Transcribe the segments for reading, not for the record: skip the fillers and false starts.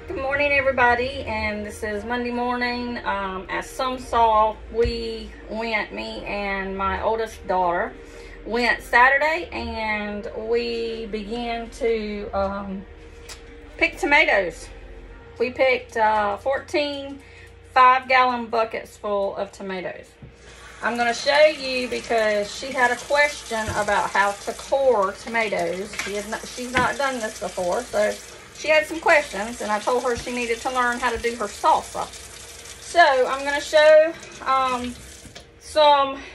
Good morning, everybody, and this is Monday morning. As some saw, me and my oldest daughter went Saturday, and we began to pick tomatoes. We picked 14 5-gallon buckets full of tomatoes. I'm going to show you because she had a question about how to core tomatoes. She's not done this before, so she had some questions, and I told her she needed to learn how to do her salsa. So I'm going to show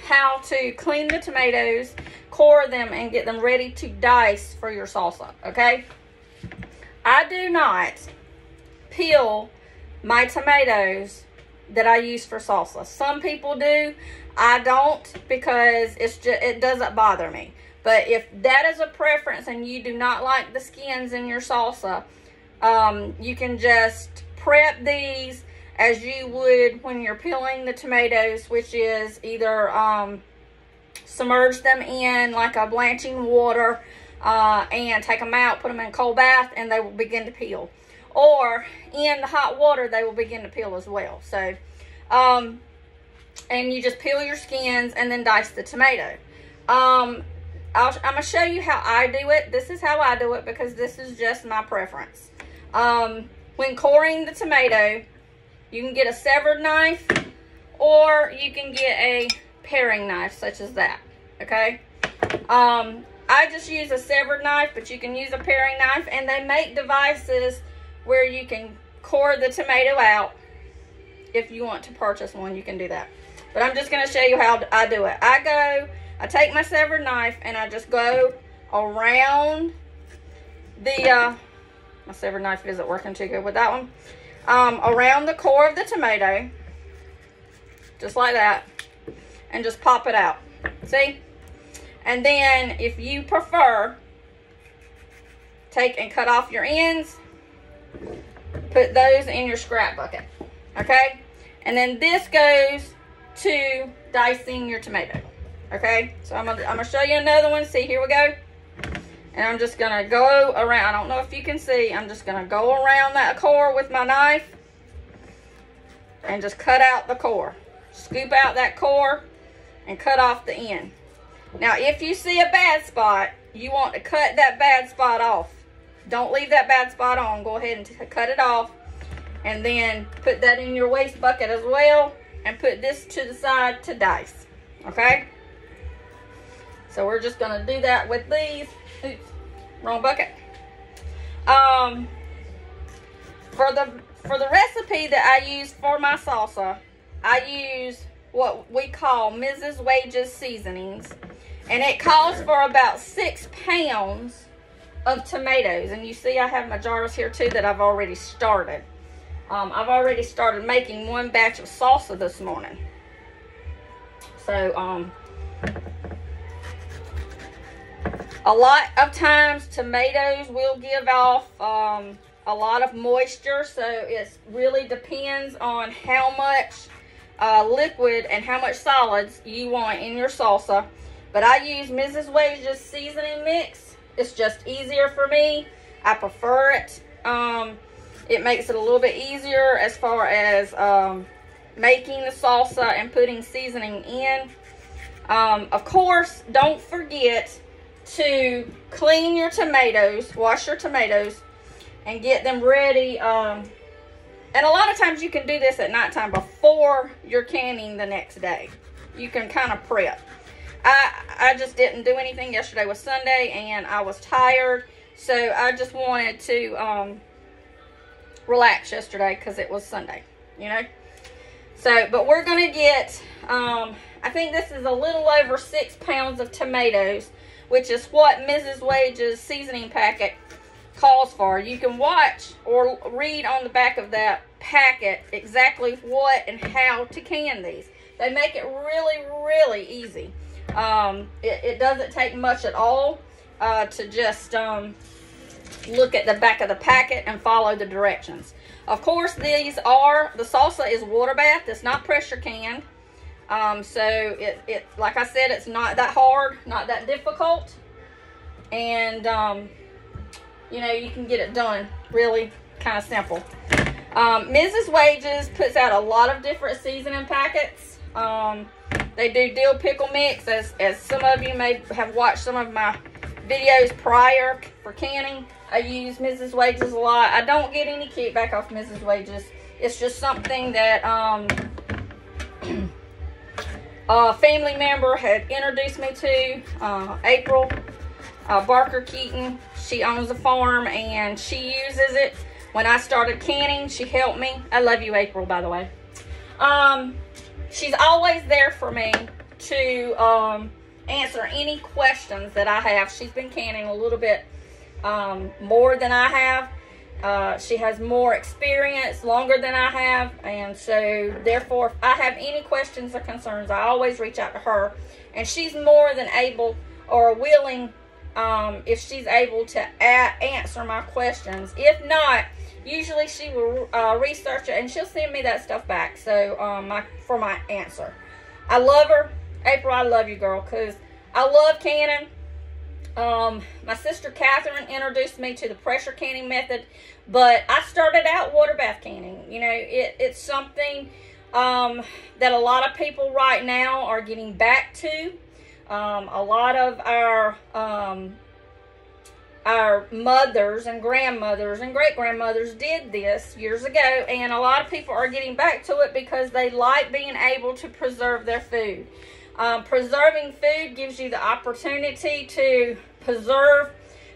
how to clean the tomatoes, core them, and get them ready to dice for your salsa, okay? I do not peel my tomatoes that I use for salsa. Some people do. I don't, because it doesn't bother me. But if that is a preference and you do not like the skins in your salsa, you can just prep these as you would when you're peeling the tomatoes, which is either submerge them in like a blanching water and take them out, put them in a cold bath, and they will begin to peel. Or in the hot water, they will begin to peel as well. So, and you just peel your skins and then dice the tomato. I'm going to show you how I do it. This is how I do it because this is just my preference. When coring the tomato, you can get a severed knife or you can get a paring knife such as that, okay? I just use a severed knife, but you can use a paring knife, and they make devices where you can core the tomato out. If you want to purchase one, you can do that. But I'm just going to show you how I do it. I take my severed knife and I just go around the, my severed knife isn't working too good with that one. Around the core of the tomato, just like that, and just pop it out. See? And then if you prefer, take and cut off your ends, put those in your scrap bucket, okay? And then this goes to dicing your tomato. Okay, so I'm gonna show you another one. See, here we go. And I'm just gonna go around. I don't know if you can see. I'm just gonna go around that core with my knife and just cut out the core. Scoop out that core and cut off the end. Now, if you see a bad spot, you want to cut that bad spot off. Don't leave that bad spot on. Go ahead and cut it off, and then put that in your waste bucket as well, and put this to the side to dice. Okay. So we're just going to do that with these. Oops, wrong bucket. For the recipe that I use for my salsa, I use what we call Mrs. Wages seasonings. And it calls for about 6 pounds of tomatoes. And you see I have my jars here too that I've already started. I've already started making one batch of salsa this morning. So, a lot of times tomatoes will give off a lot of moisture, so it really depends on how much liquid and how much solids you want in your salsa. But I use Mrs. Wages seasoning mix. It's just easier for me. I prefer it. It makes it a little bit easier as far as making the salsa and putting seasoning in. Of course, don't forget to clean your tomatoes, wash your tomatoes, and get them ready. And a lot of times you can do this at nighttime before you're canning the next day. You can kind of prep. I just didn't do anything. Yesterday was Sunday, and I was tired, so I just wanted to relax yesterday because it was Sunday, you know. So, but we're going to get, I think this is a little over 6 pounds of tomatoes, which is what Mrs. Wages seasoning packet calls for. You can watch or read on the back of that packet exactly what and how to can these. They make it really, really easy. It doesn't take much at all to just look at the back of the packet and follow the directions. Of course, the salsa is water bath. It's not pressure canned. So it like I said, it's not that hard, not that difficult. And, you know, you can get it done really kind of simple. Mrs. Wages puts out a lot of different seasoning packets. They do dill pickle mix, as some of you may have watched some of my videos prior for canning. I use Mrs. Wages a lot. I don't get any kickback off Mrs. Wages. It's just something that a family member had introduced me to. April Barker Keaton. She owns a farm and she uses it. When I started canning, she helped me. I love you, April, by the way. She's always there for me to answer any questions that I have. She's been canning a little bit more than I have. She has more experience, longer than I have, and so therefore if I have any questions or concerns, I always reach out to her, and she's more than able or willing, if she's able to answer my questions. If not, usually she will research it and she'll send me that stuff back, so for my answer. I love her. April, I love you, girl, because I love canning. My sister Catherine introduced me to the pressure canning method, but I started out water bath canning. You know, it's something that a lot of people right now are getting back to. A lot of our mothers and grandmothers and great-grandmothers did this years ago, and a lot of people are getting back to it because they like being able to preserve their food. Preserving food gives you the opportunity to preserve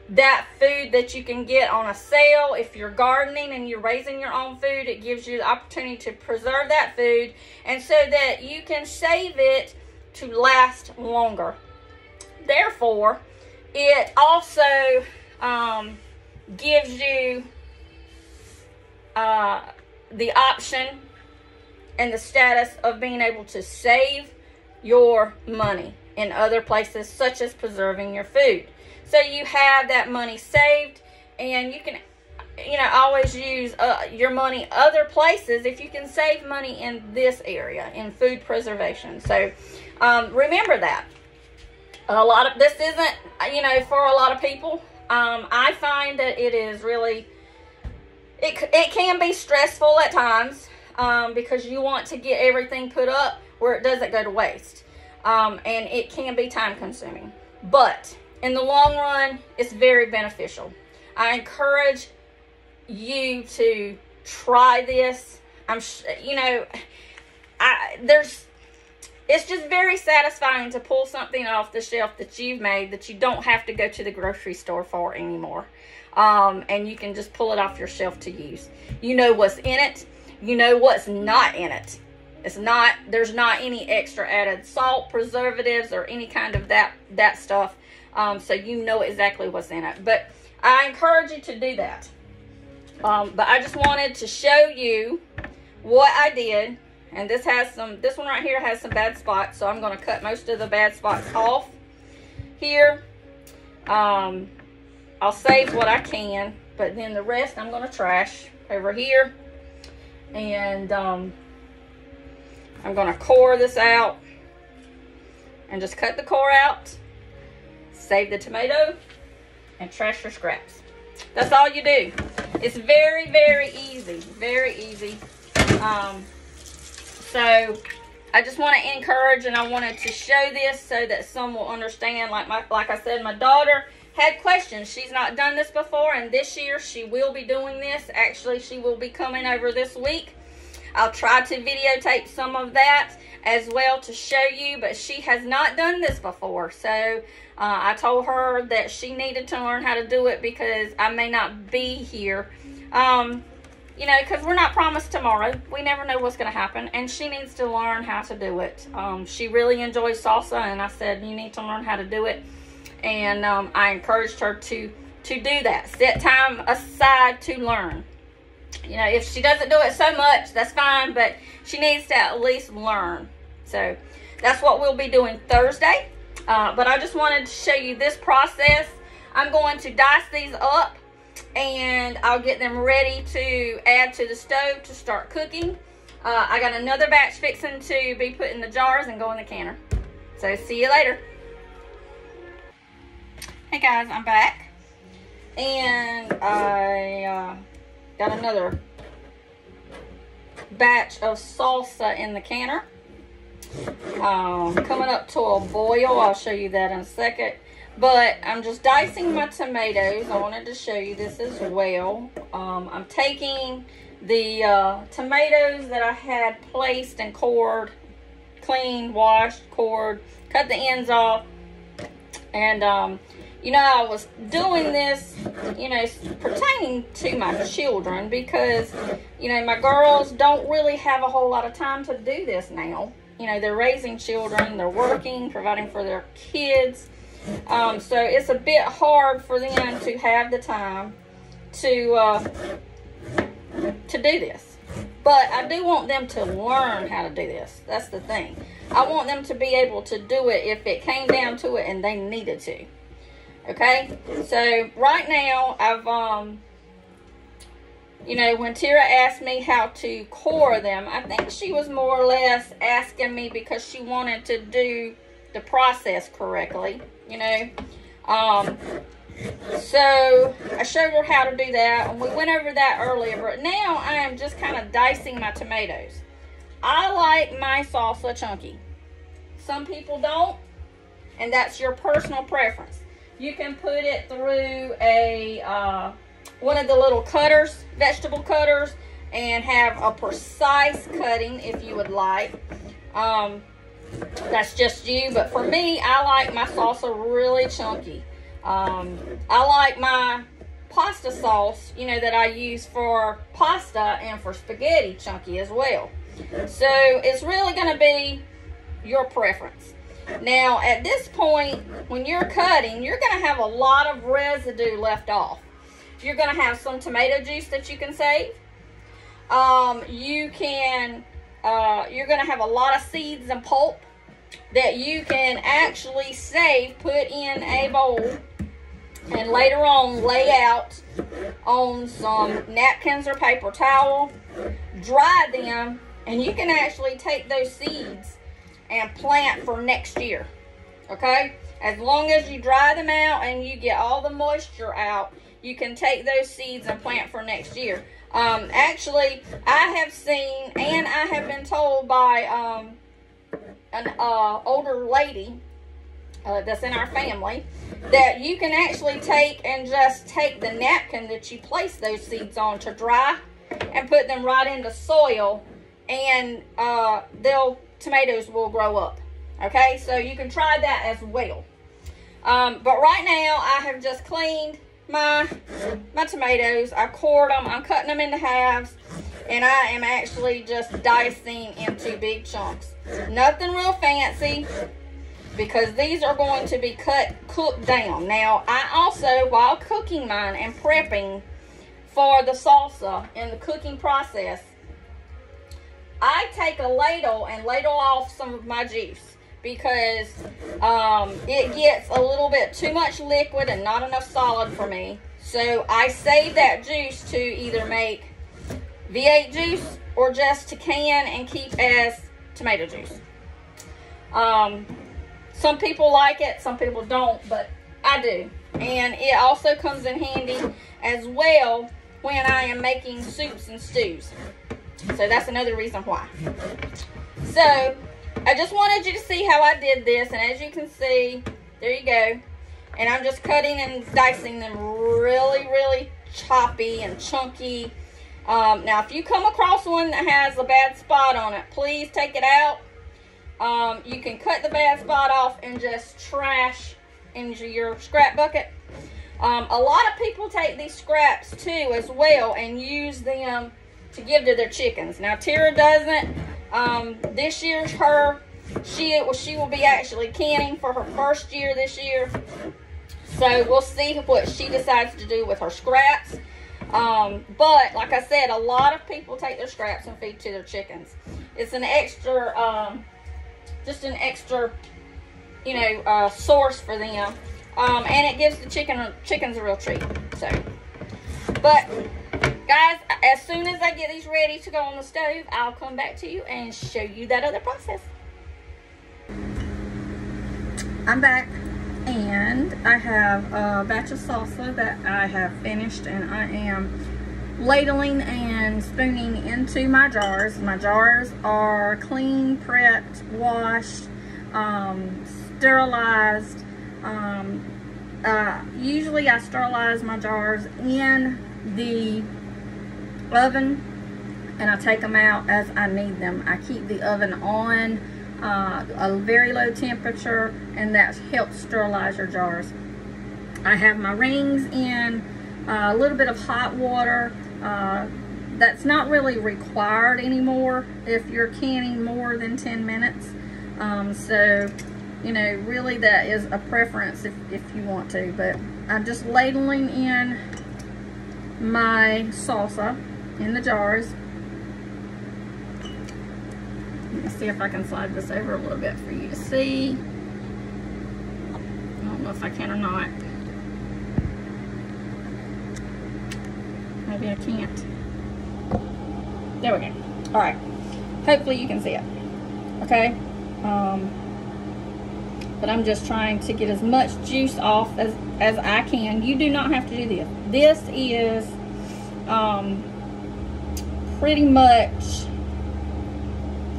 that food that you can get on a sale. If you're gardening and you're raising your own food, it gives you the opportunity to preserve that food, and so that you can save it to last longer. Therefore, it also gives you the option and the status of being able to save your money in other places, such as preserving your food. So you have that money saved, and you can, you know, always use your money other places if you can save money in this area, in food preservation. So remember that. This isn't, you know, for a lot of people. I find that it is really, it can be stressful at times, because you want to get everything put up where it doesn't go to waste. And it can be time consuming, but in the long run, it's very beneficial. I encourage you to try this. You know, it's just very satisfying to pull something off the shelf that you've made that you don't have to go to the grocery store for anymore. And you can just pull it off your shelf to use. You know what's in it. You know what's not in it. There's not any extra added salt, preservatives, or any kind of that stuff. So you know exactly what's in it. But I encourage you to do that. But I just wanted to show you what I did. And this one right here has some bad spots, so I'm going to cut most of the bad spots off here. I'll save what I can, but then the rest I'm going to trash over here. And I'm going to core this out and just cut the core out, save the tomato, and trash your scraps. That's all you do. It's very, very easy. Very easy. So I just want to encourage, and I wanted to show this so that some will understand. Like I said, my daughter had questions. She's not done this before, and this year she will be doing this. Actually, she will be coming over this week. I'll try to videotape some of that as well to show you, but she has not done this before. So I told her that she needed to learn how to do it because I may not be here. You know, because we're not promised tomorrow. We never know what's going to happen. And she needs to learn how to do it. She really enjoys salsa. And I said, you need to learn how to do it. And I encouraged her to do that. Set time aside to learn. You know, if she doesn't do it so much, that's fine. But she needs to at least learn. So that's what we'll be doing Thursday. But I just wanted to show you this process. I'm going to dice these up. And I'll get them ready to add to the stove to start cooking. I got another batch fixing to be put in the jars and go in the canner. So see you later. Hey guys, I'm back. And I got another batch of salsa in the canner. Coming up to a boil. I'll show you that in a second. But I'm just dicing my tomatoes. I wanted to show you this as well. I'm taking the tomatoes that I had placed and cored, cleaned, washed, cored, cut the ends off. And, you know, I was doing this, you know, pertaining to my children because, you know, my girls don't really have a whole lot of time to do this now. You know, they're raising children, they're working, providing for their kids. So it's a bit hard for them to have the time to do this. But I do want them to learn how to do this. That's the thing. I want them to be able to do it if it came down to it and they needed to. Okay? So right now, I've, you know, when Tira asked me how to core them, I think she was more or less asking me because she wanted to do the process correctly, you know. So I showed her how to do that, and we went over that earlier, but now I am just kind of dicing my tomatoes. I like my salsa chunky. Some people don't, and that's your personal preference. You can put it through a one of the little cutters, vegetable cutters, and have a precise cutting if you would like. That's just you, but for me, I like my salsa really chunky. I like my pasta sauce, you know, that I use for pasta and for spaghetti chunky as well. So it's really going to be your preference. Now, at this point, when you're cutting, you're going to have a lot of residue left off. You're going to have some tomato juice that you can save. You're going to have a lot of seeds and pulp that you can actually save, put in a bowl, and later on lay out on some napkins or paper towel, dry them, and you can actually take those seeds and plant for next year. Okay? As long as you dry them out and you get all the moisture out, you can take those seeds and plant for next year. Actually, I have seen and I have been told by an older lady that's in our family that you can actually take the napkin that you place those seeds on to dry and put them right into soil, and tomatoes will grow up. Okay, so you can try that as well. But right now I have just cleaned my tomatoes. I cored them. I'm cutting them into halves, and I am actually just dicing into big chunks. Nothing real fancy, because these are going to be cooked down. Now, I also, while cooking mine and prepping for the salsa in the cooking process, I take a ladle and ladle off some of my juice, because it gets a little bit too much liquid and not enough solid for me. So I save that juice to either make V8 juice or just to can and keep as tomato juice. Some people like it, some people don't, but I do. And it also comes in handy as well when I am making soups and stews. So that's another reason why. So I just wanted you to see how I did this, and as you can see, there you go. And I'm just cutting and dicing them really, really choppy and chunky. Now, if you come across one that has a bad spot on it, please take it out. You can cut the bad spot off and just trash into your scrap bucket. A lot of people take these scraps too as well and use them to give to their chickens. Now, Tira doesn't. This year's she will be actually canning for her first year this year. So we'll see what she decides to do with her scraps. But like I said, a lot of people take their scraps and feed to their chickens. It's an extra, just an extra, you know, source for them. And it gives the chickens a real treat. So, but guys, as soon as I get these ready to go on the stove, I'll come back to you and show you that other process. I'm back, and I have a batch of salsa that I have finished, and I am ladling and spooning into my jars. My jars are clean, prepped, washed, sterilized. Usually I sterilize my jars in the oven and I take them out as I need them. I keep the oven on a very low temperature, and that helps sterilize your jars. I have my rings in a little bit of hot water. That's not really required anymore if you're canning more than 10 minutes. So, you know, really that is a preference if you want to. But I'm just ladling in my salsa in the jars. Let's see if I can slide this over a little bit for you to see. I don't know if I can or not. Maybe I can't. There we go. All right. Hopefully you can see it. Okay. But I'm just trying to get as much juice off as I can. You do not have to do this. This is pretty much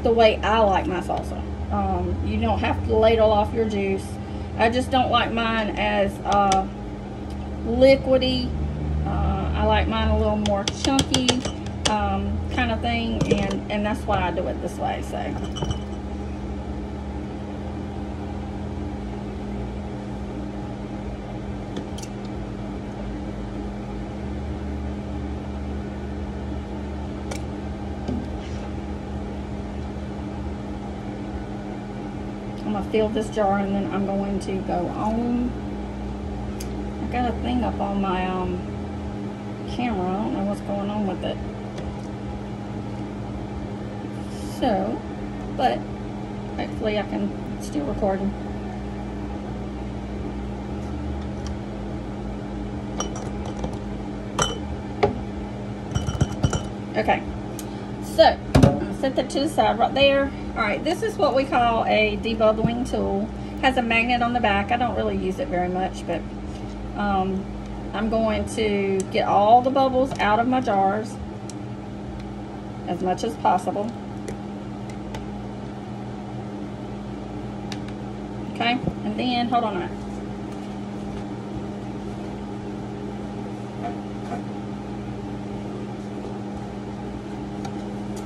the way I like my salsa. You don't have to ladle off your juice. I just don't like mine as liquidy. I like mine a little more chunky kind of thing, and that's why I do it this way. So I'm gonna fill this jar, and then I'm going to go on. I got a thing up on my camera. I don't know what's going on with it. So, but hopefully I can still record. Okay, so I'm gonna set that to the side right there. All right, this is what we call a debubbling tool. Has a magnet on the back. I don't really use it very much, but I'm going to get all the bubbles out of my jars as much as possible. Okay, and then hold on a minute.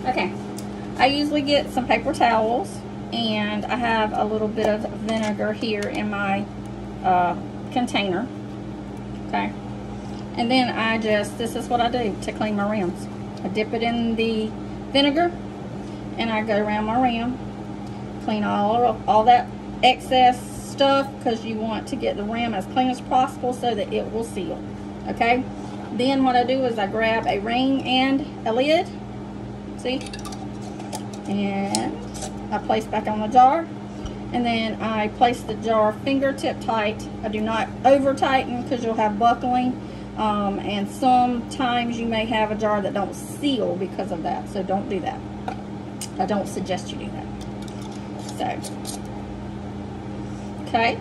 Okay, I usually get some paper towels, and I have a little bit of vinegar here in my container. Okay, and then this is what I do to clean my rims. I dip it in the vinegar, and I go around my rim, clean all that excess stuff, because you want to get the rim as clean as possible so that it will seal. Okay, then what I do is I grab a ring and a lid, see, and I place back on the jar, and then I place the jar fingertip tight. I do not over tighten because you'll have buckling, and sometimes you may have a jar that don't seal because of that, so don't do that. I don't suggest you do that. So okay,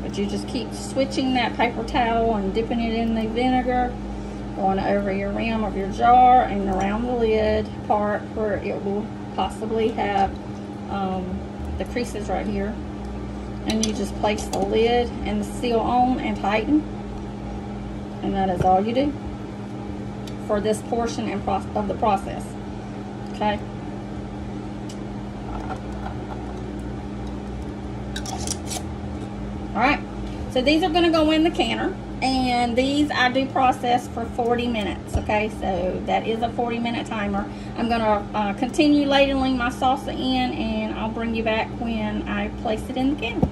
but you just keep switching that paper towel and dipping it in the vinegar, going over your rim of your jar and around the lid part where it will possibly have the creases right here, and you just place the lid and the seal on and tighten, and that is all you do for this portion of the process. Okay. All right, so these are going to go in the canner, and these I do process for 40 minutes. Okay, so that is a 40-minute timer. I'm going to continue ladling my salsa in, and I'll bring you back when I place it in the canner.